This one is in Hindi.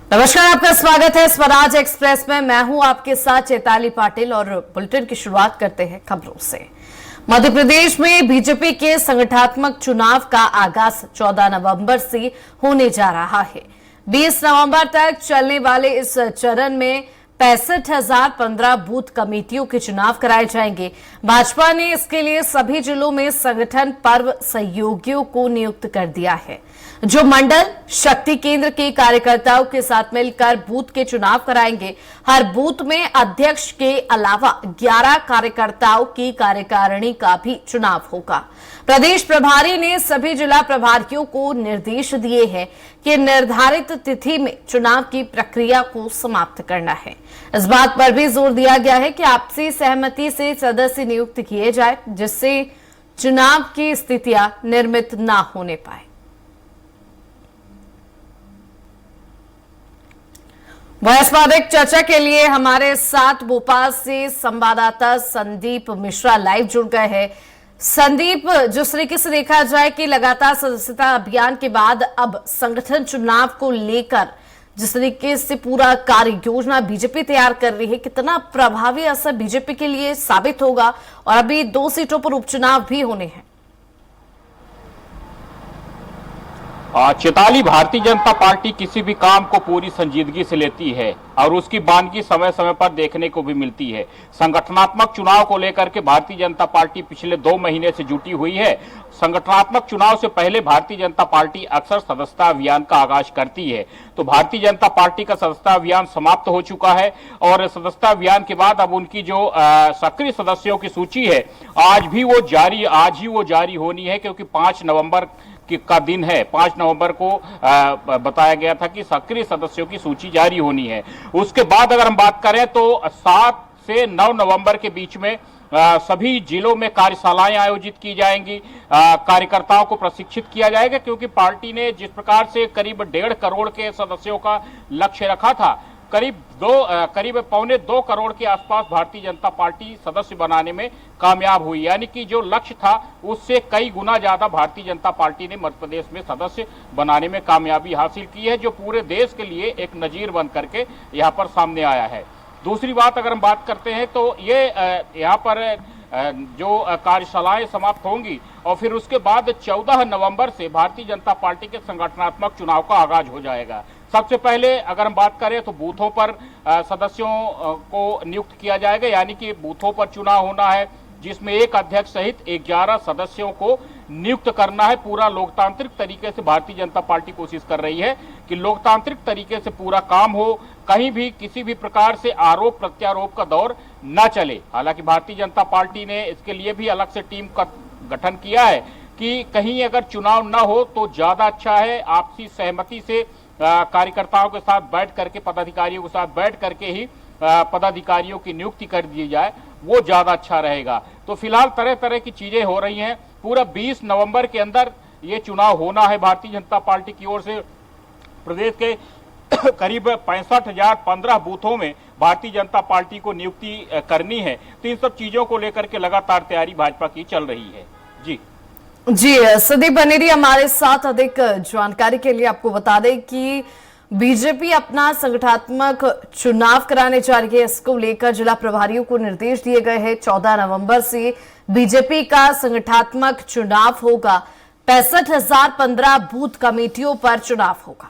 नमस्कार, आपका स्वागत है स्वराज एक्सप्रेस में। मैं हूं आपके साथ चैताली पाटिल और बुलेटिन की शुरुआत करते हैं खबरों से। मध्य प्रदेश में बीजेपी के संगठनात्मक चुनाव का आगाज 14 नवंबर से होने जा रहा है। 20 नवंबर तक चलने वाले इस चरण में 65,015 बूथ कमेटियों के चुनाव कराए जाएंगे। भाजपा ने इसके लिए सभी जिलों में संगठन पर्व सहयोगियों को नियुक्त कर दिया है, जो मंडल शक्ति केंद्र के कार्यकर्ताओं के साथ मिलकर बूथ के चुनाव कराएंगे। हर बूथ में अध्यक्ष के अलावा 11 कार्यकर्ताओं की कार्यकारिणी का भी चुनाव होगा। प्रदेश प्रभारी ने सभी जिला प्रभारियों को निर्देश दिए हैं कि निर्धारित तिथि में चुनाव की प्रक्रिया को समाप्त करना है। इस बात पर भी जोर दिया गया है कि आपसी सहमति से सदस्य नियुक्त किए जाए, जिससे चुनाव की स्थितियां निर्मित न होने पाए। वयस्वादिक चर्चा के लिए हमारे साथ भोपाल से संवाददाता संदीप मिश्रा लाइव जुड़ गए हैं। संदीप, जिस तरीके से देखा जाए कि लगातार सदस्यता अभियान के बाद अब संगठन चुनाव को लेकर जिस तरीके से पूरा कार्य योजना बीजेपी तैयार कर रही है, कितना प्रभावी असर बीजेपी के लिए साबित होगा? और अभी 2 सीटों पर उपचुनाव भी होने हैं। चैताली, भारतीय जनता पार्टी किसी भी काम को पूरी संजीदगी से लेती है और उसकी बानगी समय समय पर देखने को भी मिलती है। संगठनात्मक चुनाव को लेकर के भारतीय जनता पार्टी पिछले 2 महीने से जुटी हुई है। संगठनात्मक चुनाव से पहले भारतीय जनता पार्टी अक्सर सदस्यता अभियान का आगाज करती है। तो भारतीय जनता पार्टी का सदस्यता अभियान समाप्त हो चुका है और सदस्यता अभियान के बाद अब उनकी जो सक्रिय सदस्यों की सूची है आज ही वो जारी होनी है, क्योंकि 5 नवंबर का दिन है। 5 नवंबर को बताया गया था कि सक्रिय सदस्यों की सूची जारी होनी है। उसके बाद अगर हम बात करें तो 7 से 9 नवंबर के बीच में सभी जिलों में कार्यशालाएं आयोजित की जाएंगी। कार्यकर्ताओं को प्रशिक्षित किया जाएगा, क्योंकि पार्टी ने जिस प्रकार से करीब 1.5 करोड़ के सदस्यों का लक्ष्य रखा था, करीब 2.25 करोड़ के आसपास भारतीय जनता पार्टी सदस्य बनाने में कामयाब हुई। यानी कि जो लक्ष्य था उससे कई गुना ज्यादा भारतीय जनता पार्टी ने मध्य प्रदेश में सदस्य बनाने में कामयाबी हासिल की है, जो पूरे देश के लिए एक नजीर बन करके यहाँ पर सामने आया है। दूसरी बात अगर हम बात करते हैं तो ये यहाँ पर जो कार्यशालाएं समाप्त होंगी और फिर उसके बाद 14 नवंबर से भारतीय जनता पार्टी के संगठनात्मक चुनाव का आगाज हो जाएगा। सबसे पहले अगर हम बात करें तो बूथों पर सदस्यों को नियुक्त किया जाएगा, यानी कि बूथों पर चुनाव होना है, जिसमें एक अध्यक्ष सहित 11 सदस्यों को नियुक्त करना है। पूरा लोकतांत्रिक तरीके से भारतीय जनता पार्टी कोशिश कर रही है कि लोकतांत्रिक तरीके से पूरा काम हो, कहीं भी किसी भी प्रकार से आरोप प्रत्यारोप का दौर न चले। हालांकि भारतीय जनता पार्टी ने इसके लिए भी अलग से टीम का गठन किया है कि कहीं अगर चुनाव न हो तो ज्यादा अच्छा है, आपसी सहमति से कार्यकर्ताओं के साथ बैठ करके, पदाधिकारियों के साथ बैठ करके ही पदाधिकारियों की नियुक्ति कर दी जाए, वो ज्यादा अच्छा रहेगा। तो फिलहाल तरह तरह की चीजें हो रही हैं। पूरा 20 नवंबर के अंदर ये चुनाव होना है भारतीय जनता पार्टी की ओर से। प्रदेश के करीब 65,015 बूथों में भारतीय जनता पार्टी को नियुक्ति करनी है। तो इन सब चीजों को लेकर के लगातार तैयारी भाजपा की चल रही है। जी संदीप बनेरी हमारे साथ अधिक जानकारी के लिए आपको बता दें कि बीजेपी अपना संगठनात्मक चुनाव कराने जा रही है। इसको लेकर जिला प्रभारियों को निर्देश दिए गए हैं। 14 नवंबर से बीजेपी का संगठनात्मक चुनाव होगा। 65,015 बूथ कमेटियों पर चुनाव होगा।